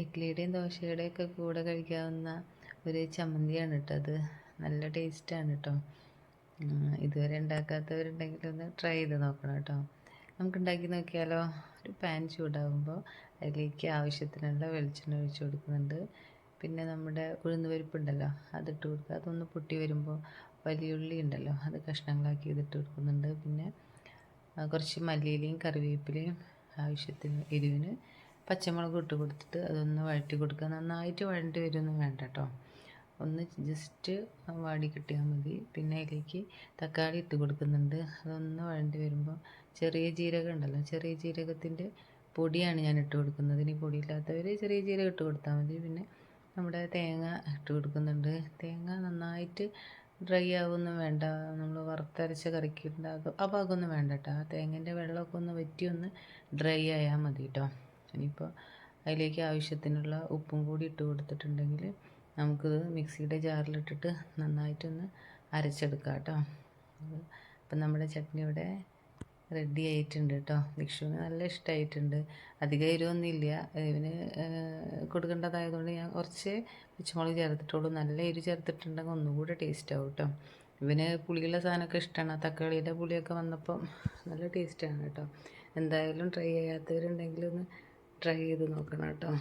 ഇഡ്ഡലിയുടെയും ദോശയുടെയൊക്കെ കൂടെ കഴിക്കാവുന്ന ഒരു ചമ്മന്തിയാണ് കേട്ടോ അത്. നല്ല ടേസ്റ്റാണ് കേട്ടോ. ഇതുവരെ ഉണ്ടാക്കാത്തവരുണ്ടെങ്കിൽ ഒന്ന് ട്രൈ ചെയ്ത് നോക്കണം കേട്ടോ. നമുക്ക് ഉണ്ടാക്കി നോക്കിയാലോ. ഒരു പാൻ ചൂടാകുമ്പോൾ അതിലേക്ക് ആവശ്യത്തിനുള്ള വെളിച്ചെണ്ണ ഒഴിച്ച് കൊടുക്കുന്നുണ്ട്. പിന്നെ നമ്മുടെ ഉഴുന്ന് പരിപ്പുണ്ടല്ലോ അതിട്ട് കൊടുക്കുക. അതൊന്ന് പൊട്ടി വരുമ്പോൾ വലിയുള്ളി ഉണ്ടല്ലോ അത് കഷ്ണങ്ങളാക്കി ഇതിട്ട് കൊടുക്കുന്നുണ്ട്. പിന്നെ കുറച്ച് മല്ലിയിലയും കറിവേപ്പിലയും ആവശ്യത്തിന് എരിവിന് പച്ചമുളക് ഇട്ട് കൊടുത്തിട്ട് അതൊന്ന് വഴറ്റി കൊടുക്കുക. നന്നായിട്ട് വഴണ്ടി വരുമൊന്നും വേണ്ട കേട്ടോ. ഒന്ന് ജസ്റ്റ് വാടി കിട്ടിയാൽ മതി. പിന്നെ അതിലേക്ക് തക്കാളി ഇട്ട് കൊടുക്കുന്നുണ്ട്. അതൊന്ന് വഴണ്ടി വരുമ്പോൾ ചെറിയ ജീരകം ഉണ്ടല്ലോ, ചെറിയ ജീരകത്തിൻ്റെ പൊടിയാണ് ഞാൻ ഇട്ട് കൊടുക്കുന്നത്. ഇനി പൊടിയില്ലാത്തവർ ചെറിയ ജീരകം ഇട്ട് കൊടുത്താൽ മതി. പിന്നെ നമ്മുടെ തേങ്ങ ഇട്ട് കൊടുക്കുന്നുണ്ട്. തേങ്ങ നന്നായിട്ട് ഡ്രൈ ആവുമൊന്നും വേണ്ട. നമ്മൾ വറുത്തരച്ച കറിക്ക് ഉണ്ടാകും ആ ഭാഗമൊന്നും വേണ്ട കേട്ടോ. ആ തേങ്ങേൻ്റെ വെള്ളമൊക്കെ ഒന്ന് വറ്റി ഒന്ന് ഡ്രൈ ആയാൽ മതി കേട്ടോ. ഇനിയിപ്പോൾ അതിലേക്ക് ആവശ്യത്തിനുള്ള ഉപ്പും കൂടി ഇട്ട് കൊടുത്തിട്ടുണ്ടെങ്കിൽ നമുക്കിത് മിക്സിയുടെ ജാറിലിട്ടിട്ട് നന്നായിട്ടൊന്ന് അരച്ചെടുക്കാം കേട്ടോ. അപ്പം നമ്മുടെ ചട്നി ഇവിടെ റെഡി ആയിട്ടുണ്ട് കേട്ടോ. വിഷുവിന് നല്ല ഇഷ്ടമായിട്ടുണ്ട്. അധികം എരിവൊന്നുമില്ല. ഇവന് കൊടുക്കേണ്ടതായതുകൊണ്ട് ഞാൻ കുറച്ച് പച്ചമുളക് ചേർത്തിട്ടുള്ളൂ. നല്ല എരിവ് ചേർത്തിട്ടുണ്ടെങ്കിൽ ഒന്നുകൂടെ ടേസ്റ്റ് ആവും കേട്ടോ. ഇവന് പുളിയുള്ള സാധനമൊക്കെ ഇഷ്ടമാണ്. ആ തക്കാളിയുടെ പുളിയൊക്കെ വന്നപ്പം നല്ല ടേസ്റ്റാണ് കേട്ടോ. എന്തായാലും ട്രൈ ചെയ്യാത്തവരുണ്ടെങ്കിൽ ഒന്ന് ട്രൈ ചെയ്ത് നോക്കണം കേട്ടോ.